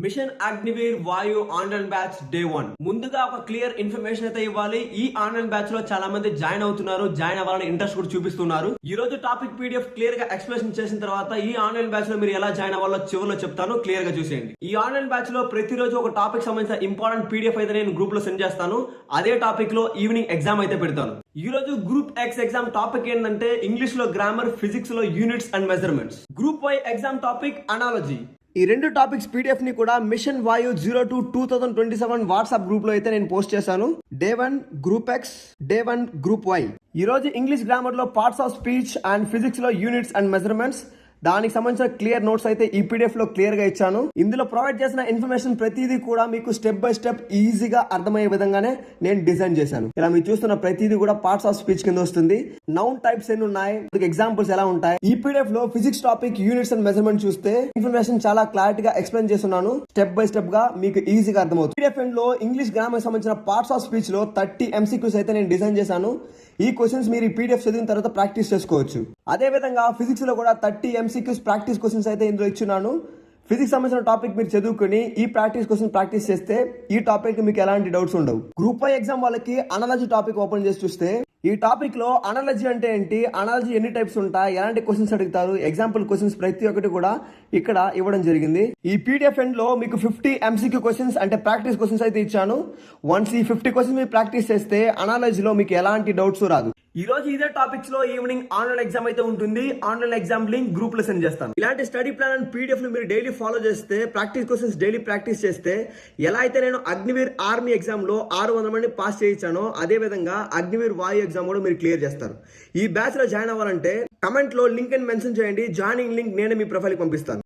Machine Agniveer వాయు online batch day 1 ముందుగా ఒక క్లియర్ ఇన్ఫర్మేషన్ అయితే ఇవ్వాలి. ఈ ఆన్లైన్ బ్యాచ్ లో చాలా మంది జాయిన్ అవుతున్నారు, జాయిన్ అవ్వాలని ఇంట్రెస్ట్ కూడా చూపిస్తున్నారు. ఈ రోజు టాపిక్ పీడిఎఫ్ క్లియర్ గా ఎక్స్ప్లెనేషన్ చేసిన తర్వాత ఈ ఆన్లైన్ బ్యాచ్ లో మీరు ఎలా జాయిన్ అవ్వాలో చివరిలో చెప్తాను, క్లియర్ గా చూసేయండి. ఈ ఆన్లైన్ బ్యాచ్ లో ప్రతిరోజు ఒక టాపిక్ సంబంధించిన ఇంపార్టెంట్ పీడిఎఫ్ అయితే నేను గ్రూప్ లో సెండ్ చేస్తాను. అదే టాపిక్ లో ఈవినింగ్ ఎగ్జామ్ అయితే పెడతాను. ఈ రోజు గ్రూప్ ఎక్స్ ఎగ్జామ్ టాపిక్ ఏంటంటే ఇంగ్లీష్ లో గ్రామర్, ఫిజిక్స్ లో units and measurements. Group why exam topic analogy. ఈ రెండు టాపిక్స్ పీడిఎఫ్ ని కూడా మిషన్ వాయు 02/2027 వాట్సాప్ గ్రూప్ లో అయితే నేను పోస్ట్ చేశాను. Day 1 group X, day 1 group why. ఈ రోజు ఇంగ్లీష్ గ్రామర్ లో parts of speech and physics లో యూనిట్స్ అండ్ మెజర్మెంట్స్, దానికి సంబంధించిన క్లియర్ నోట్స్ అయితే ఈ పీడిఎఫ్ లో క్లియర్ గా ఇచ్చాను. ఇందులో ప్రొవైడ్ చేసిన ఇన్ఫర్మేషన్ ప్రతిదీ కూడా మీకు స్టెప్ బై స్టెప్ ఈజీగా అర్థమయ్యే విధంగానే నేను డిజైన్ చేశాను. ఇలా మీరు చూస్తున్న ప్రతిదీ కూడా పార్ట్స్ ఆఫ్ స్పీచ్ కింద వస్తుంది. నౌన్ టైప్స్ ఎన్ని ఉన్నాయి, ఎగ్జాంపుల్స్ ఎలా ఉంటాయి. ఈ పీడిఎఫ్ లో physics topic units and measurement చూస్తే ఇన్ఫర్మేషన్ చాలా క్లారిటీగా ఎక్స్ప్లెయిన్ చేస్తున్నాను. స్టెప్ బై స్టెప్ గా మీకు ఈజీగా అర్థమవుతుంది. పీడిఎఫ్ లో ఇంగ్లీష్ గ్రామర్ సంబంధించిన పార్ట్స్ ఆఫ్ స్పీచ్ లో 30 MCQs అయితే నేను డిజైన్ చేశాను. ఈ క్వశ్చన్స్ మీరు ఈ పీడిఎఫ్ చదివిన తర్వాత ప్రాక్టీస్ చేసుకోవచ్చు. అదే విధంగా ఫిజిక్స్ లో కూడా 30 MCQs ప్రాక్టీస్ క్వశ్చన్స్ అయితే ఇందులో ఇచ్చున్నాను. ఫిజిక్స్ సంబంధించిన టాపిక్ మీరు చదువుకుని ఈ ప్రాక్టీస్ క్వశ్చన్ ప్రాక్టీస్ చేస్తే ఈ టాపిక్ మీకు ఎలాంటి డౌట్స్ ఉండవు. గ్రూప్ వై ఎగ్జామ్ వాళ్ళకి అనాలజీ టాపిక్ ఓపెన్ చేసి చూస్తే ఈ టాపిక్ లో అనాలజీ అంటే ఏంటి, అనాలజీ ఎన్ని టైప్స్ ఉంటాయి, ఎలాంటి క్వశ్చన్స్ అడుగుతారు, ఎగ్జాంపుల్ క్వశ్చన్స్ ప్రతి ఒక్కటి కూడా ఇక్కడ ఇవ్వడం జరిగింది. ఈ పీడిఎఫ్ ఎండ్ లో మీకు 50 MCQ క్వశ్చన్స్ అంటే ప్రాక్టీస్ క్వశ్చన్స్ అయితే ఇచ్చాను. వన్స్ ఈ 50 క్వశ్చన్స్ మీరు ప్రాక్టీస్ చేస్తే అనాలజీలో మీకు ఎలాంటి డౌట్స్ రాదు. ఈ రోజు ఇదే టాపిక్స్ లో ఈవినింగ్ ఆన్లైన్ ఎగ్జామ్ అయితే ఉంటుంది. ఆన్లైన్ ఎగ్జామ్ లింక్ గ్రూప్ లో సెండ్ చేస్తాను. ఇలాంటి స్టడీ ప్లాన్ అండ్ పీడిఎఫ్ లు మీరు డైలీ ఫాలో చేస్తే, ప్రాక్టీస్ క్వశ్చన్స్ డైలీ ప్రాక్టీస్ చేస్తే, ఎలా అయితే నేను అగ్నివీర్ ఆర్మీ ఎగ్జామ్ లో 600 మంది పాస్ చేయించానో అదే విధంగా అగ్నివీర్ వాయు ఎగ్జామ్ కూడా మీరు క్లియర్ చేస్తారు. ఈ బ్యాచ్ లో జాయిన్ అవ్వాలంటే కమెంట్ లో లింక్ అని మెన్షన్ చేయండి. జాయినింగ్ లింక్ నేనే మీ ప్రొఫైల్ కి పంపిస్తాను.